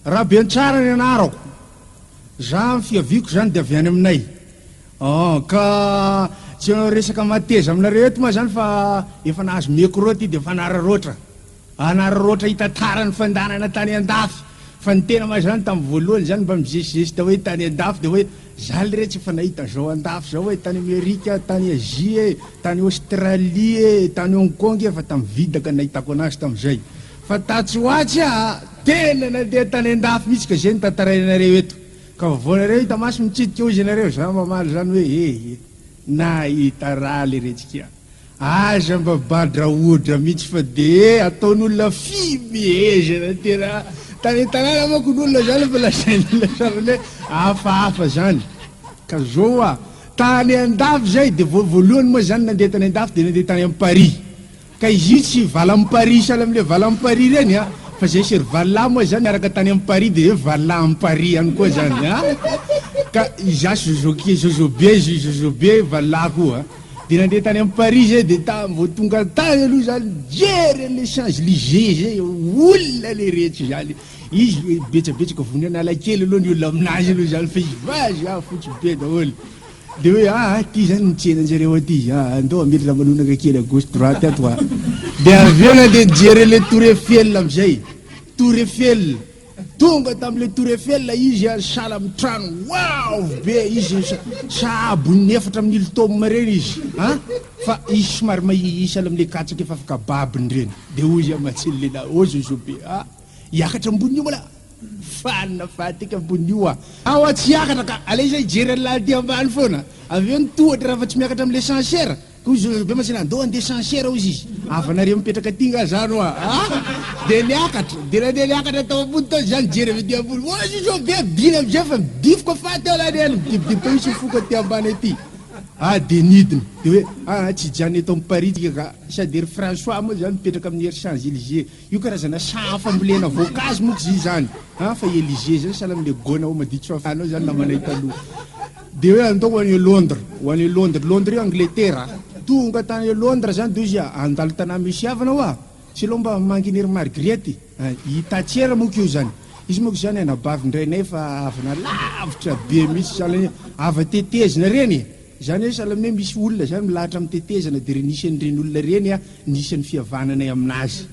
raha be tsara ny anarako za fiaviko zany de avy any aminay ka tsy resaka mateza aminareo eto ma zany fa efa nahazo mekoro ty de fa anararoatra hitatarany fandanana tany andafy fa ny tena ma zany tamin'ny voalohany zany mba mijesizesita hoe tany andafy de hoe za le rehetra efa nahita zao andafy zao hoe tany Amerika, tany Azie, tany Australie, tany Hong Kong fa tamin'ny vidaka nahitako anazy tamin'izay fa tatsy hoatsy tena nandeha tany andafy mihitsy ka zay ny tantarainareo eto ka voanareo hita maso mitsidika ozy anareo za mamaly zany hoe nahita raha le retsika aza mba badraodra mihitsy fa de ataon'olona fimehezana tena tany tanàna manko n'olona zany fa lasain'olona sarany hoe hafahafa zany ka zao tany andafy zay de voalohany moa zany nandeha tany andafy de nandeha tany amin'ny Paris ka izy io tsy vala amin'ny Paris sahala am'le vala amin'ny Paris reny fa zay sery valà moa zany araka tany amin'ny Paris de hoe valà amin'ny Paris ihany koa zany ka iza zozobe valà koa de nandeha tany amin'ny Paris zay de vao tonga tany aloha zany jery le Champs-Élysées zay olona le rehetra zany izy betsabetsaka vonona analakely aloha ny olona aminazy aloha zany fa izy vazy fotsy be daholo de hoe ty zany nitsena anjareo aty andao amelatra malonaka kely à gauche droite ato de avy eo nandeha nijery le Tour Eiffel amizay Tour Eiffel tonga tam'le Tour Eiffel izy sala mitrano wow be izy sabony efatra amin'ny ilotôma reny izy fa izy somary mahisala am'le katsaka efa afaka babiny reny de ozy amatsily lena ozozobe hiakatra ambony io mola fanina fatika ambony io ao tsy hiakatra ka alay zay jery alaty ambany foana avy eo nitohatra raha fa tsy miakatra am'le sansera ka ozy zozobe masina andao andeha sansera ozy izy avanareo mipetraka tinga zany de niakatra de nandeha niakatra tao ambony tao zany jery avy ety ambony ozy zobe dina amizay fa midifoka faty ao lany eny midibidib tao izy foka ty ambany aty de nidiny de hoe tsy jany eto amin'ny Paris tika ka sady ery François moa zany mipetraka amin'ny ery Champs-Élysées io karazana champ fambolena voankazo moka zy zany fa Élysées zany sahala am'le gona maditso anao zany namanay taloha de hoe andao ho any Londres io Angleterre tonga tany Londres zany de izy andalo tanà misy havana tsy lo mba manginy ery Margrethe hitatsera moka io zany izy moka zany anabavindraynay fa avana lavitra be mihitsy sahala ava tetezina reny zany hoe sahala hoe misy olona zany milahatra amin'ny tetezana de nisy an'ireny olona reny nisy ny fihavananay aminazy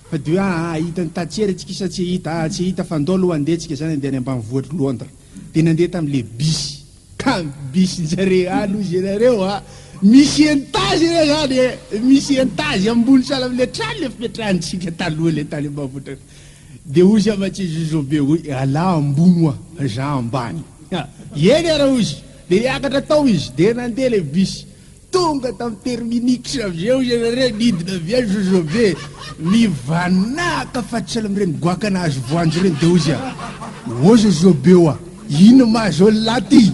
fa de hoe hitany tatsera tsika isa tsy hita fa andao aloha andeha tsika zany andeha any ambanivohitra Londres de nandeha tam'le bis ka bis njare aloha izy misy entazy re zany misy entazy ambony sahala am'le trano le fipetrahantsika taloha le tany ambanivohitra de ozy amatsy zozobe hoe ala ambony za ambany eny ara ozy de niakatra tao izy de nandeha le bis tonga tamin'ny terminix avzeo izy nidina avy zozobe mivanaka fa tsy sahala am'ireny goakanazy voanjo reny de ozy zozobe ino mahazo laty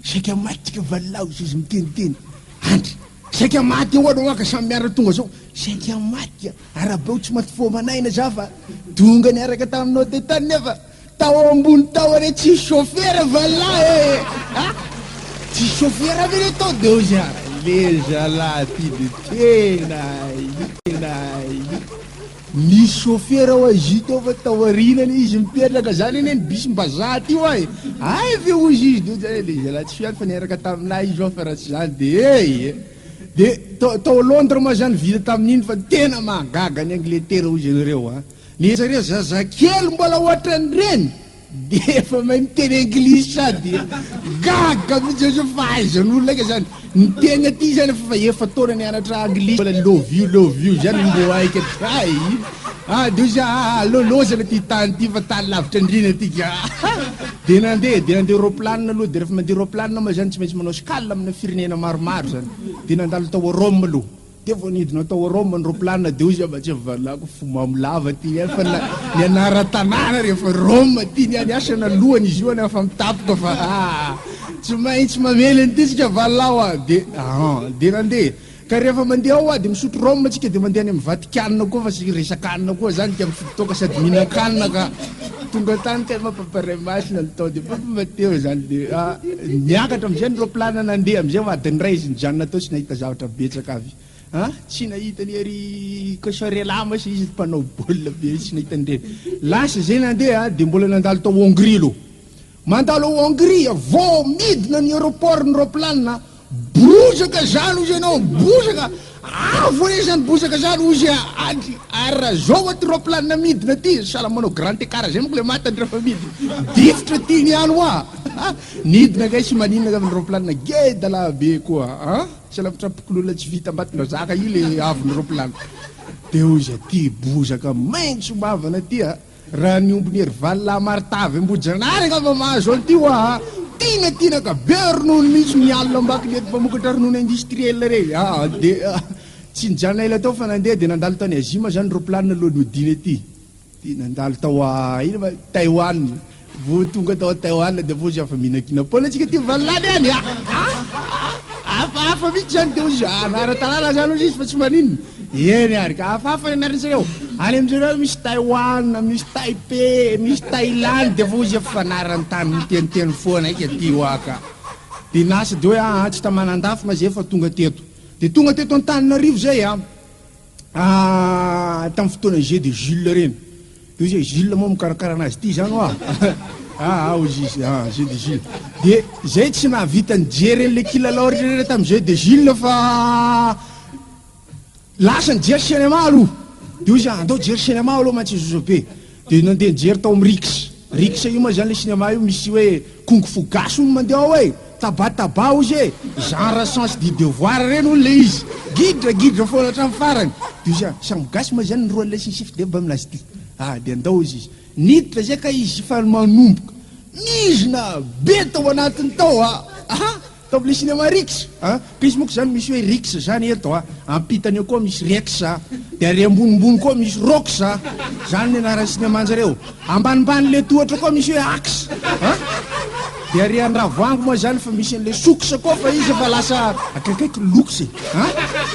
saika maty ka valao izy miteniteny andry saika maty eo anao ka samy miara tonga zao saika maty arabeo tsy maty fo manaina za fa tonga niaraka taminao tetany nefa tao ambony tao are tsy chauffeur valao tsy chauffeur avy tao de ozy le zalaty de tena misy chauffeur izy tao fa tao arinany izy mipetraka zany eny bis mbazaty io ve ozy izy de le zalaty fiany fa niaraka taminay izy fa raha tsy zany de tao Londres ma zany vita tamin'iny fa tena mahagaga ny Angleterre ozy anareo nezareo zazakely mbola ohatrany reny de efa mahay miteny anglisy sady gaga mihitsy fa aizan'olona ka zany niteny aty zany efa taona nianatra anglisy mbola love you zany mbo aika de ozy lolozana ty tany ty fa tany lavitra andrina atika de nandeha roplanina aloha de rehefa mandeha roplanina ma zany tsy maintsy manao scale amina firenena maromaro zany de nandalo tao a Rome aloha de vao nidina tao a Rome ny roplanina de ozy amatsy valako fomamolava ty fa ny anara-tanàna rehefa Rome ty niany asana lohany izy io any fa mitapoka fa tsy maintsy mamely an'ity tsika valao de nandeha ka rehefa mandeha ao de misotro Rome tsika de mandeha any amin'ny Vaticanina koa fa sy resakanina koa zany ka mifitotoka sady mihinan-kanina ka tonga tany ka mampaparay masina natao de papamateo zany de niakatra amizay ny roplanina nandeha amizay adiny ray izy nijanona tao tsy nahita zavatra betsaka avy tsy nahitany ery Kosorelama sy izy mpanao baolina be tsy nahitany reny lasa zay nandeha dia mbola nandalo tao Hongrie aloha mandalo Hongrie vao midina ny aéroport ny roplanina bozaka zany ozy ianao bozaka avo e zany bozaka zany ozy ary zao aty roplanina midina ty sala manao grand écart zay moko le matany rehefa midina difitra ty ny ano oa nidina kay sy maninona amin'ny roplanina geda la be koa sala mitrapokololona tsy vita ambatona zaka io le avony roplanina de ozy aty bozaka maintso mavana ty raha niombony ery valila martavy ambojanary angamba mahazo an'ity oa tina ka be ronono mihitsy mialina ambaky lety mpamokatra ronono industriel reny de tsy nijanona ela tao fa nandeha de nandalo tany Azima zany roplanina alohan'ny hodiny aty ty nandalo tao ino ma Taiwan vo tonga tao Taiwan de vozy afa mihinakina paola atsika ty valilany any hafahafa mihitsy zany de ozy anara-tanàna zany ozy izy fa tsy maninona eny ary ka hafahafa anaran'zareo any amin'zareo misy Taiwan misy Taipei misy Thailand de vozy afa fanarany tany miteniteny foana ika ty oaka de nasa de hoe tsy tamanandafy ma zay fa tonga teto de tonga teto Antananarivo zay tamin'ny fotoana Jeux de Jules reny de ozy Jules moa mikarakara anazy ty zany oa ozy izy Jeux de Jules de zay tsy nahavita nijery le kilalao rehetra tamin'ny Jeux de Jules fa lasa nijery cinéma aloha de ozy andao jery cinéma aloha mantsy zozobe de nandeha nijery tao amin'ny Rix io moa zany le cinéma io misy hoe kung fu gasy no mandeha ao e tabataba ozy genre sens du devoir reny olo le izy gidra foana hatramin'ny farany de ozy sambo gasy moa zany roa le sinsify de mba aminazy ty de andao izy niditra zay ka izy fa manomboka mizina be tao anatiny tao tao amle cinéma Rix ka izy moko zany misy hoe Rix zany eto ampitany eo koa misy Rex de ary ambonimbony koa misy Rox zany ny anaran'ny cinéma-njareo ambanimbany le tohatra koa misy hoe Axe de ary Andravoango moa zany fa misy an'le Souksa koa fa izy fa lasa akaikaiky Loks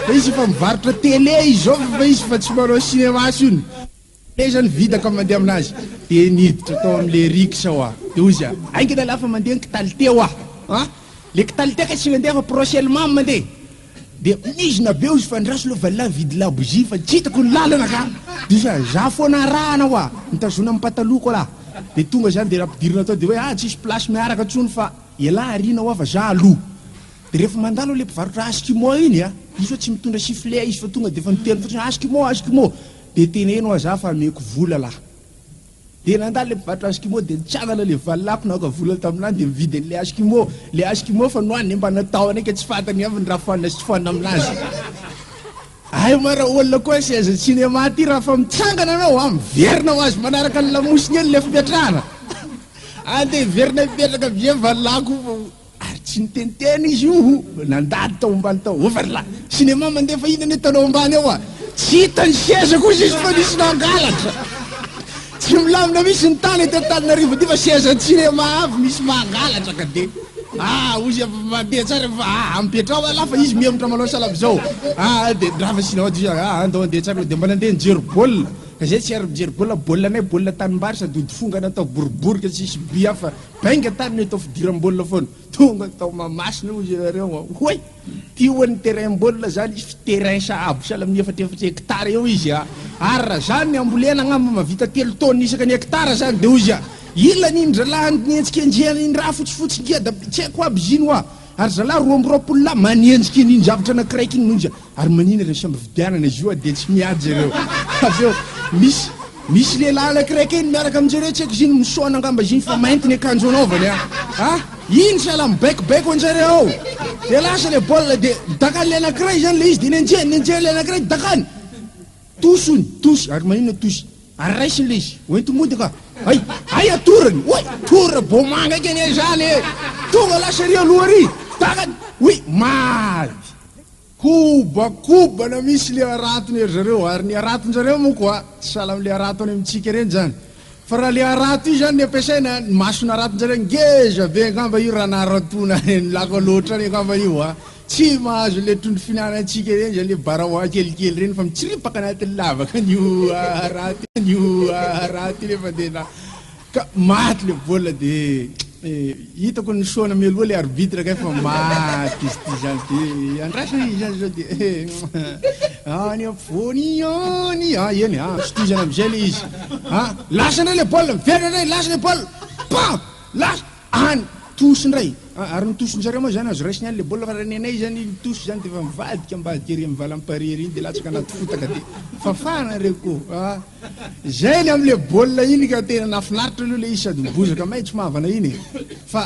fa izy fa mivarotra télé izy zao fa izy fa tsy manao cinéma siny le zany vidaka mandeha aminazy de niditra tao am'le Rix de ozy aingana lafa mandeha ny kitalité le kitalité ka tsy mandeha fa prochainement mandeha de mizina be ozy fa ndraso loha valila vidy labougie fa tsy hitako ny lalana ka de ozy za foana rahana mitazona amin'ny pataloko la de tonga zany de rapidirina tao de hoe tsisy place miaraka tsony fa iala arina fa za aloha de rehefa mandalo le mpivarotra askimo iny izy fa tsy mitondra sifflet izy fa tonga de fa miteny fotsiny askimo de teneno za fa ameko vola la de nandalo le mpivarotra askimo de nitsanala le valilako naoka vola taminany de mividy le askimo fa noany mba nataony ka tsy fantany avy ny raha foana sy tsy foana aminazy mara olona koa seza cinéma ty raha fa mitsangana anao miverina ho azy manaraka ny lamosiny eny le fipetrahana de verina mipetraka vie valilako ary tsy niteniteny izy io nandady tao ambany tao valila cinéma mandeha fa inany tanao ambany ao tsy hitany seza koa izy fa nisy nangalatra tsy milamina misy ny tany eto Antananarivo ty fa seza cinéma avy misy mangalatra ka de ozy mandeha tsara fa mipetra la fa izy mihemotra manao salabo zao de rafa sinao ty andao andeha tsara de mba nandeha nijery baolina ka zay tsy ary mijery baolina anay baolina tanimbary sady hodifongana atao boribory ka tsisy bia fa bainga tany atao fidiram-baolina foana tonga tao mamasina ozy reo hoy ty hoan'ny terrain baolina zany izy terrain sahabo sala amin'ny efatrefatra hectare eo izy ary raha zany ny ambolena agnamba mavita 3 tonne isaka ny hectare zany de ozy ilany iny zalahy nientsika enjehana iny raha fotsifotsy ngeda tsy haiko aby ziny ary zalahy roambyroapolo la manenjika iny zavatra anakiraiky iny nonzy ary manina re samby vidianana izy io de tsy miady zareo aveo misy lehilahy anakiraiky iny miaraka aminjareo tsy haiko ziny misoana angamba ziny fa mainty ny akanjo anaovany iny sala mibaikobaiko anjareo de lasa le baolina de dakany le anakiray zany le izy de nenjehany le anakiray dakany tosy ary manina tosy ary raisiny le izy oento mody ka ay atorany tora bomanga keny zany tonga lasa ry aloha ry dakany maty kobakobana misy le aratony ery zareo ary ny araton'zareo moa koa tsy sala am'le arato any amintsika reny zany fa raha le arato io zany ny ampiasaina masona araton'zareo ngeza be angamba io raha naratona lako loatra ny angamba io tsy mahazo le trondro finanantsika reny zany le baraoa kelikely reny fa mitsiripaka anatin'ny lavaka nio arato nefa de ka maty le baolina de hitako ny soana melo le arbitre kay fa maty izy ty zany de andrasana izy zany zao de any ampovoany any eny sitizana amizay le izy lasana le baolina miverina ray lasa le baolina pa lasa any tosy ndray ary nitosonjareo moa zany azo raisiny any le baolina fa raha nenay zany nitosy zany de fa mivadika mbakery mivala ampariery iny de latsaka anaty fotaka de fafana reo ko zay le am'le baolina iny ka tena nafinaritra aloha le izy sady mibozaka maitso mahavana iny fa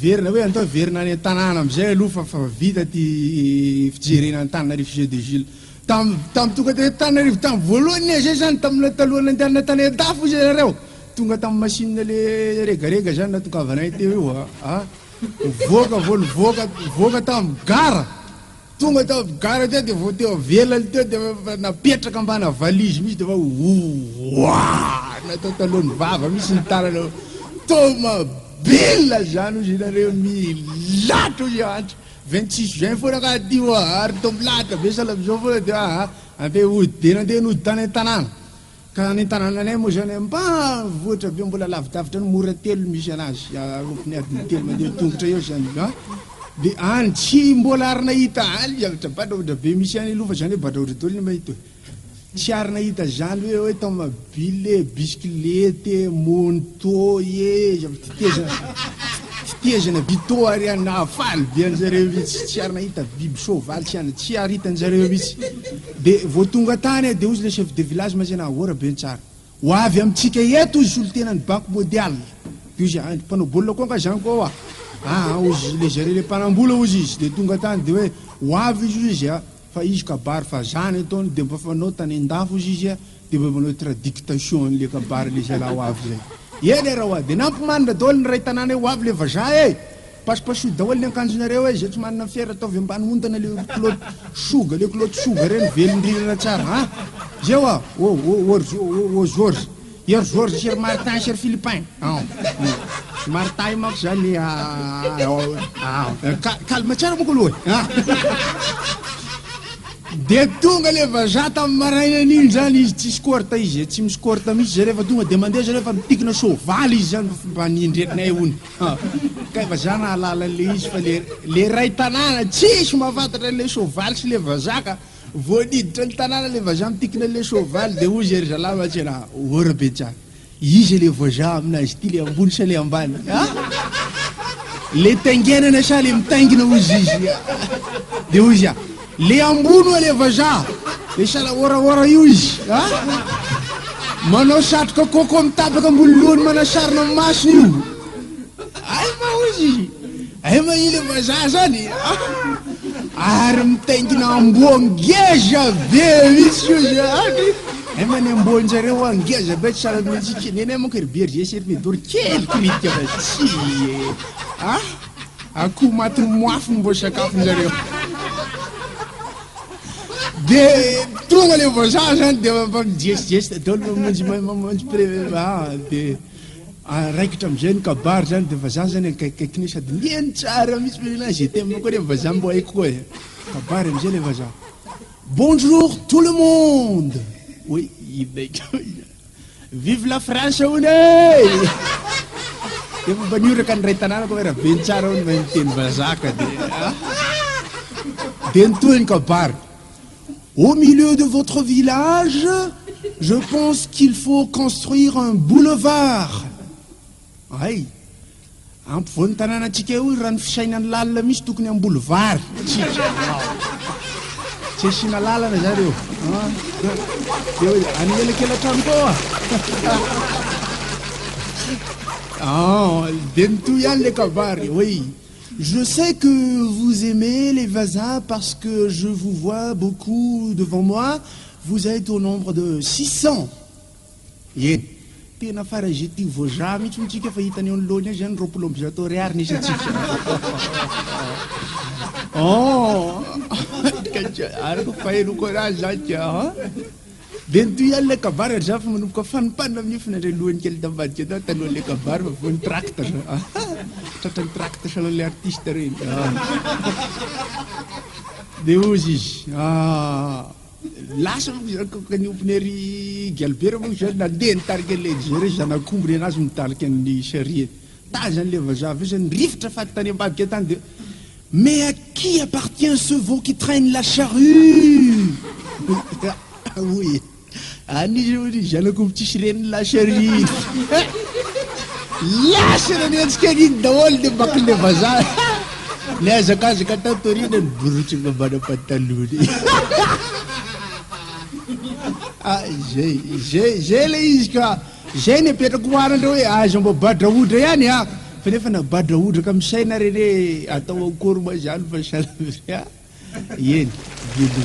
verina hoe antao verina any an-tanàna amizay aloha fa vita ty fijerena Antananarivo Jeux de Gilles tam tonga te Antananarivo tam voalohany zay zany tamina talohany andehanana tany an-dafo izy zareo tonga tamin'ny machine le regarega zany na tonga avanay teo io voaka tamin'ny gara tonga tamin'ny gara teo de vo teo avelany teo de napetraka ambana valise misy de fa natao talohany vava misy ny tarana tomabila zany ozy nareo milatro izy antro 26 juin foana ka ty ary tomilatra be sala amizao foana de ampe odena andeha nody tany an-tanàna ka ny tanànanay moa zany mba voatra be mbola lavidavitra ny mora telo misy anazy rompony adiny telo mandeha tongotra eo zany de any tsy mbola ary nahita any zavatra batraotra be misy any aloha fa zany hoe batraotra tolony mahita hoe tsy ary nahita zany hoe tomabile bisikilety monto fitezana bito ary nafaly be anjareo mihitsy tsy ary nahita biby sovaly tsy ary hitanjareo mihitsy de vo tonga tany de ozy le chef de village mazana ahora be tsara ho avy amitsika eto izy olo tena ny banque mondiale de ozy mpanao baolina koa ka zany koa ozy le zareo le mpanambola ozy izy de tonga tany de hoe ho avy izy fa izy kabary fa zany ataony de mba fanao tany an-dafo izy de mba manao traduction le kabary le zay laha ho avy zay eny raha hoa de nampimanina daholo ny ray tanàna ho avy le vaza pasipasoy daholo ny akanjonareo zay tsy manana fiera ataovy ambany ondana le kiloty soga reny velondrinana tsara zay George cher Martin cher Philippin Martin manko zany calme tsara moko aloha de tonga le vaza tamin'ny marainany iny zany izy tsy scorta izy tsy miscorta mihitsy zareo fa tonga de mandeha zareo fa mitikina sovaly izy zany mba niendretinay ony kay vaza nahalala le izy fa le ray tanàna tsisy mahafantatra le sovaly sy le vazaka voaniditra ny tanàna le vaza mitikina le sovaly de ozy ery zalama tsena ora be tsara izy le vaza aminazy ty le ambony sa le ambany le taingenana sa le mitaingina ozy izy de ozy le ambony le vaza le sala oraora io izy manao satroka koko mitapaka ambony lohany manasarina masina io ma ozy ma i le vaza zany ary mitaingina amboa angeza be misy ozy many amboanjareo angeza be tsy sala mihitsy neny manko ery berger servidor kely kritika fa tsy akoho matiny moafo mbo sakafonjareo de tonga le vaza zany de mijesigesta daholo mamonjy de raikitra amizay ny kabary zany de vaza zany akaikiny sady nieny tsara misy menazy temina koa le vaza mbo haiko koa kabary amizay le vaza bonjour tout le monde oui vive la France hony de mba nioraka ny ray tanàna koa raha be ny tsara hony miteny vazaka de nitoy ny kabary au milieu de votre village, je pense qu'il faut construire un boulevard. Ay, ampovoan'ny tanànatsika io raha ny fisainany lalina misy tokony amin'ny boulevard. Tsy asina lalana zareo. Anelakela trano koa. De nitoy ihany le kabary, oui. Je sais que vous aimez les vazas parce que je vous vois beaucoup devant moi. Vous êtes au nombre de 600. Yen. Tena faragé ty vaza mihitsy mitsika fa hitany eo anoloany zany roapolo amby zato ariary nisy atsika. Ary ko faheloko anazy zany tia. De nitoy ihany le kabary ary za fa manomboka fanipanina minifina ndray lohany kely tambadika tao talohan'ny le kabary fa voany tracte tratrany tracte sala le artiste reny de ozy izy lasa kaniompony ery galbera moa zany nandeha nitarika le zare zanak'ombony anazy mitaliky ny sarety ta zany le vazaha zany rivotra faty tany ambadika tany de mais à qui appartient ce veau qui traîne la charrue? Oui, ani zanako tsisy reny la charrue. Lasana ny antsika iny daholo de baka le vazaha le azakazaka tao torina ny borotsy mambana pantalony. Ah, zay le izy ka zay ny apetrako marandreo hoe azo mba badra odra ihany a fa nefa na badra odraka amin'ny saina reny atao akory ma zany fa salamry a eny biby